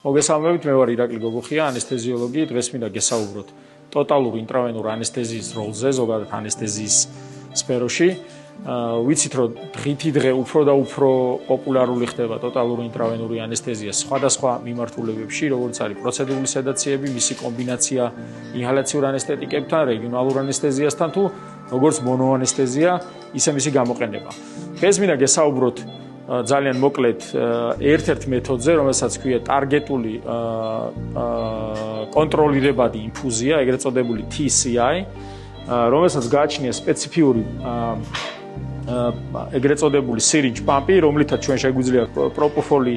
მოგესალმებით, მე ვარ ირაკლი გოგუხია, ანესთეზიოლოგი. დღეს მინდა გესაუბროთ ტოტალური ინტრავენური ანესთეზიის როლზე, ზოგადად ანესთეზიის სფეროში. ვიცით, რომ დღითი დღე უფრო და უფრო პოპულარული ხდება ტოტალური ინტრავენური ანესთეზია სხვადასხვა მიმართულებებში, როგორც არის პროცედურული სედაციები, მისი კომბინაცია ინჰალაციურ ანესთეტიკებთან, რეგიონალურ ანესთეზიასთან თუ როგორც მონოანესთეზია, ისე მისი გამოყენება. დღეს მინდა გესაუბროთ ძალიან მოკლედ ერთ-ერთ მეთოდზე, რომელსაც ქვია ტარგეტული კონტროლირებადი ინფუზია, ეგრეთ წოდებული TCI, რომელსაც გააჩნია სპეციფიური ეგრეთ წოდებული syringe pump-ი, რომლითაც ჩვენ შეგვიძლია პროპოფოლი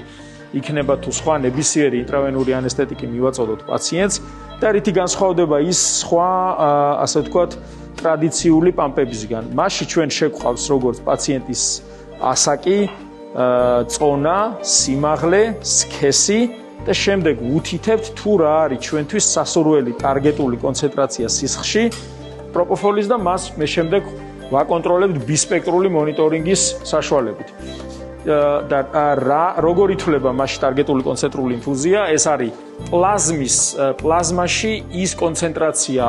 იქნება თუ სხვა ნებისმიერი ინტრავენური ანესთეტიკი მივაწოდოთ პაციენტს და რითი განსხვავდება ის სხვა, ასე ვთქვათ, ტრადიციული პამპებისგან. მასში ჩვენ შეგყვავს როგორც პაციენტის ასაკი, წონა, სიმაღლე, სქესი და შემდეგ უთითებთ თუ რა არის ჩვენთვის სასურველი ტარგეტული კონცენტრაცია სისხლში პროპოფოლის და მას მე შემდეგ ვაკონტროლებთ ბისპექტრული მონიტორინგის საშუალებით. და როგორ ითვლება მასში ტარგეტული კონცენტრული ინფუზია? ეს არის პლაზმაში ის კონცენტრაცია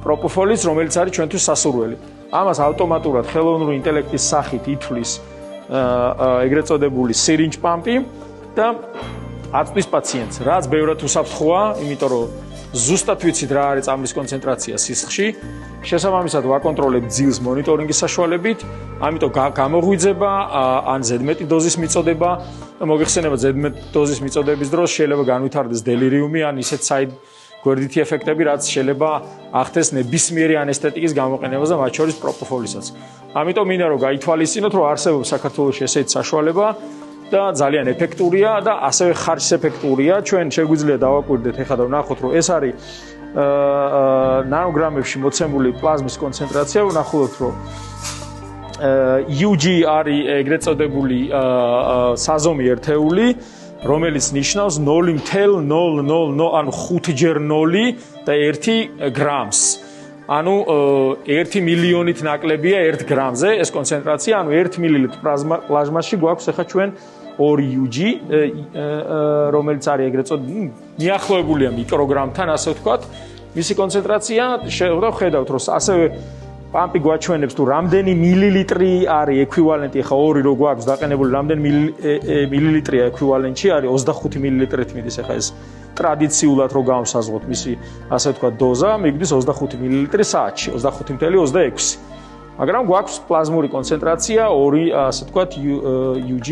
პროპოფოლის, რომელიც არის ჩვენთვის სასურველი. ამას ავტომატურად ხელოვნური ინტელექტის სახით ითვლის ეგრეთ წოდებული syringe pump-ი და აწვის პაციენტს, რაც ბევრად უსაფრთხოა, იმიტომ რომ ზუსტად ვიცით რა არის წამლის კონცენტრაცია სისხლში. შესაბამისად ვაკონტროლებთ ძილს მონიტორინგის საშუალებით, ამიტომ გამოღვიძება ან ზედმეტი დოზის მიწოდება და მოგეხსენება ზედმეტი დოზის მიწოდების დროს შეიძლება განვითარდეს დელირიუმი ან ისეთ გვერდითი ეფექტები, რაც შეიძლება ახდენს ნებისმიერი ანესთეტიკის გამოყენებას და მათ შორის პროპოფოლისაც. ამიტომ მინდა რომ გაითვალისწინოთ, რომ არსებობს საქართველოში ესეთი საშუალება და ძალიან ეფექტურია და ასევე ხარჯშეფექტურია. ჩვენ შეგვიძლია დავაკვირდეთ ეხლა და ვნახოთ, რომ ეს არის ნანოგრამებში მოცემული პლაზმის კონცენტრაცია. ვნახოთ, რომ UG არის ეგრეთ წოდებული საზომი ერთეული, რომელიც ნიშნავს 0.000, ანუ 5-ჯერ 0 და 1 გრამს. ანუ 1 მილიონით ნაკლებია 1 გრამზე ეს კონცენტრაცია, ანუ 1 მილილიტრ პლაზმაში გვაქვს ახლა ჩვენ 2 UG, რომელიც არის ეგრეთ წოდებული მიახლოებულია მიკროგრამთან, ასე ვთქვათ. მისი კონცენტრაცია ხედავთ, რომ ასევე პამპი გვაჩვენებს თუ რამდენი მილილიტრი არის ექვივალენტი, ახლა 2 რო გვაქვს დაყენებული, რამდენი მილილიტრია ექვივალენტში, არის 25 მილilitrით მიდის ახლა ეს ტრადიციულად რო გავსაზღოთ მისი, ასე ვთქვათ, დოზა, მიგვდის 25 მილილიტრი საათში, 25.26. მაგრამ გვაქვს პლაზმური კონცენტრაცია 2, ასე ვთქვათ, UG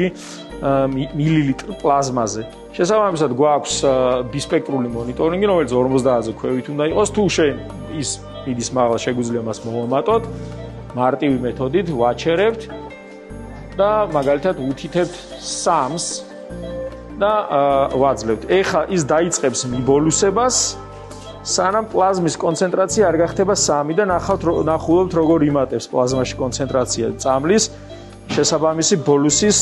მილილიტრ პლაზმაზე. შესაბამისად გვაქვს ბისპექტრული მონიტორინგი, რომელიც 50-ზე ქვევით უნდა იყოს, თუ ის მიდის მაღლა, შეგვიძლია მას მოვამატოთ, მარტივი მეთოდით ვაჩერებთ და მაგალითად უთითებთ 3-ს და ვაძლევთ. ეხლა ის დაიწყებს მიბოლუსებას, სანამ პლაზმის კონცენტრაცია არ გახდება 3 და ნახულობთ როგორ იმატებს პლაზმაში კონცენტრაცია წამლის შესაბამისი ბოლუსის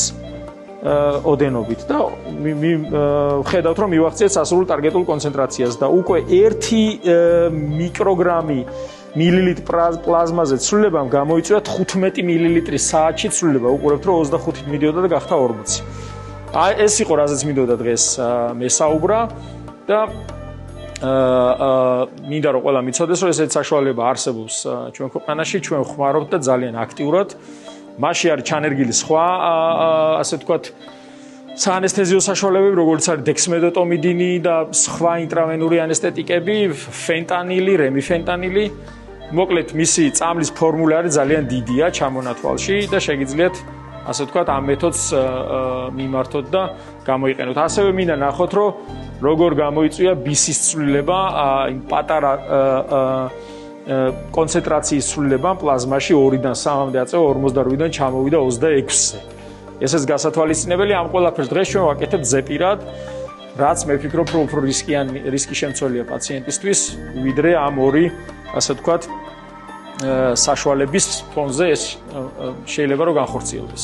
ოდენობით და ხედავთ, რომ მივახციეთ სასურველ ტარგეტულ კონცენტრაციას და უკვე 1 მიკროგრამი მილილიტრ პლაზმაზე ცვლილებამ გამოიწვია 15 მილილიტრი საათში ცვლილება. უყურებთ, რომ 25-ით მიდიოდა და გახდა 40. ეს იყო რაზეც მინდოდა დღეს მესაუბრა და მინდა რომ ყველა მიცოდეს, რომ ესეთი საშუალება არსებობს ჩვენ ქვეყანაში, ჩვენ ვხმარობთ და ძალიან აქტიურად. მასში არის ჩანერგილი სხვა, ასე ვთქვათ, საანესთეზიო საშუალებები, როგორც არის დექსმედოტომიდინი და სხვა ინტრავენური ანესთეტიკები, ფენტანილი, რემიფენტანილი. მოკლედ, მისი წამლის ფორმულა არის ძალიან დიდია ჩამონათვალში და შეგიძლიათ, ასე ვთქვათ, ამ მეთოდს მიმართოთ და გამოიყენოთ. ასევე მინდა ნახოთ, რომ როგორ გამოიწვია ბისის ცვლილება, იმ პატარა კონცენტრაციის ცვლილება პლაზმაში 2-დან 3-მდე აწევა 58-დან ჩამოვიდა 26-ზე. ესეც გასათვალისწინებელი, ამ ყველაფერს დღეს ჩვენ ვაკეთებთ ზეპირად, რაც მე ვფიქრობ, რომ უფრო რისკი შემცველია პაციენტისთვის, ვიდრე ამ 2, ასე ვთქვათ, საშუალების ფონზე ეს შეიძლება რომ განხორციელდეს.